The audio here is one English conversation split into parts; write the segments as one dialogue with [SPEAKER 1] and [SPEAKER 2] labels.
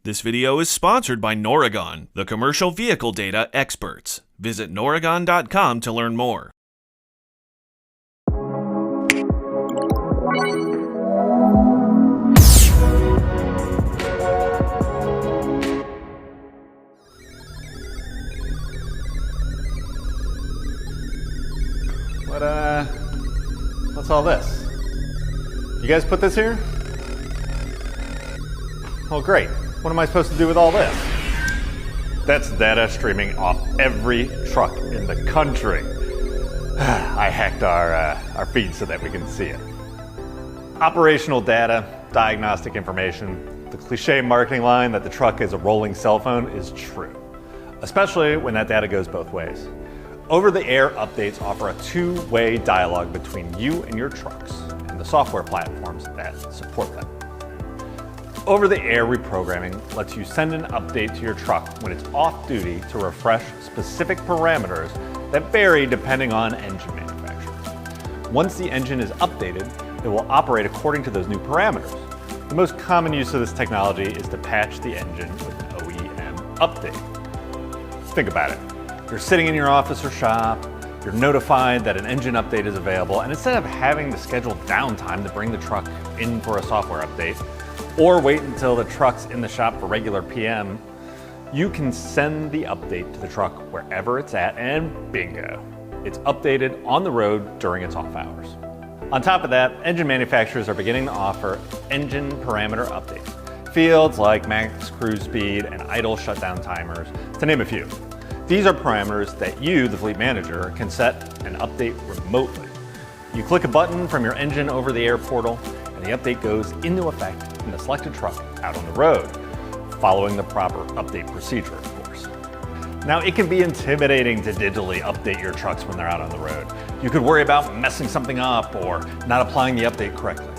[SPEAKER 1] This video is sponsored by Noragon, the commercial vehicle data experts. Visit noragon.com to learn more.
[SPEAKER 2] What's all this? You guys put this here? Oh, great. What am I supposed to do with all this? That's data streaming off every truck in the country. I hacked our feed so that we can see it. Operational data, diagnostic information, the cliche marketing line that the truck is a rolling cell phone is true, especially when that data goes both ways. Over-the-air updates offer a two-way dialogue between you and your trucks and the software platforms that support them. Over-the-air reprogramming lets you send an update to your truck when it's off-duty to refresh specific parameters that vary depending on engine manufacturer. Once the engine is updated, it will operate according to those new parameters. The most common use of this technology is to patch the engine with an OEM update. Think about it. You're sitting in your office or shop, you're notified that an engine update is available, and instead of having to schedule downtime to bring the truck in for a software update, or wait until the truck's in the shop for regular PM, you can send the update to the truck wherever it's at, and bingo, it's updated on the road during its off hours. On top of that, engine manufacturers are beginning to offer engine parameter updates. Fields like max cruise speed and idle shutdown timers, to name a few. These are parameters that you, the fleet manager, can set and update remotely. You click a button from your engine over-the-air portal, and the update goes into effect in the selected truck out on the road, following the proper update procedure, of course. Now, it can be intimidating to digitally update your trucks when they're out on the road. You could worry about messing something up or not applying the update correctly.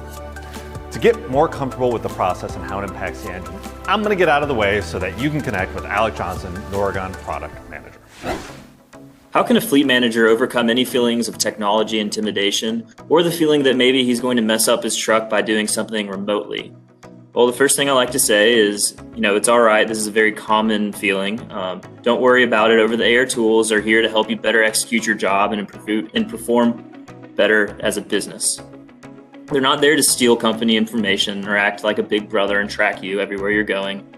[SPEAKER 2] To get more comfortable with the process and how it impacts the engine, I'm going to get out of the way so that you can connect with Alec Johnson, Noragon Product Manager.
[SPEAKER 3] How can a fleet manager overcome any feelings of technology intimidation or the feeling that maybe he's going to mess up his truck by doing something remotely? Well, the first thing I like to say is, it's all right. This is a very common feeling. Don't worry about it. Over-the-air tools are here to help you better execute your job and perform better as a business. They're not there to steal company information or act like a big brother and track you everywhere you're going.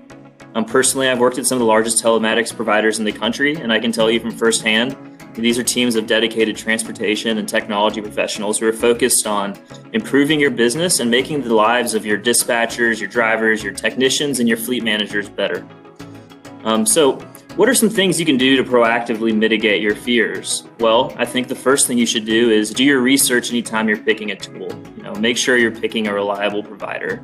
[SPEAKER 3] Personally, I've worked at some of the largest telematics providers in the country, and I can tell you from firsthand, these are teams of dedicated transportation and technology professionals who are focused on improving your business and making the lives of your dispatchers, your drivers, your technicians, and your fleet managers better. So what are some things you can do to proactively mitigate your fears? Well, I think the first thing you should do is do your research anytime you're picking a tool. Make sure you're picking a reliable provider.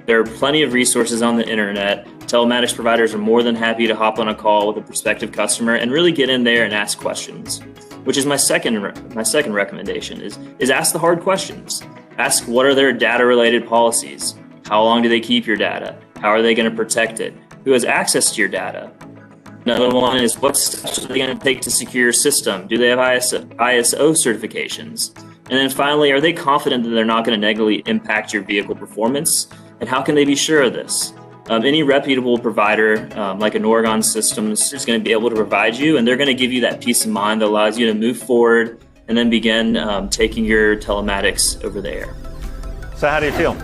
[SPEAKER 3] There are plenty of resources on the internet. Telematics providers are more than happy to hop on a call with a prospective customer and really get in there and ask questions, which is my second recommendation is ask the hard questions. Ask what are their data-related policies? How long do they keep your data? How are they going to protect it? Who has access to your data? Another one is what steps are they going to take to secure your system? Do they have ISO certifications? And then finally, are they confident that they're not going to negatively impact your vehicle performance? And how can they be sure of this? Any reputable provider like a Noragon Systems is going to be able to provide you, and they're going to give you that peace of mind that allows you to move forward and then begin taking your telematics over the air.
[SPEAKER 2] So how do you feel?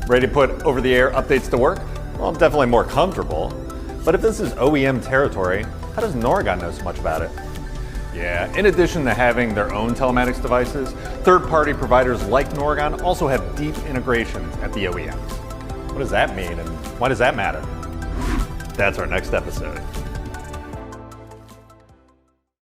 [SPEAKER 2] Ready to put over-the-air updates to work? Well, I'm definitely more comfortable. But if this is OEM territory, how does Noragon know so much about it? Yeah, in addition to having their own telematics devices, third-party providers like Noragon also have deep integrations at the OEMs. What does that mean, and why does that matter? That's our next episode.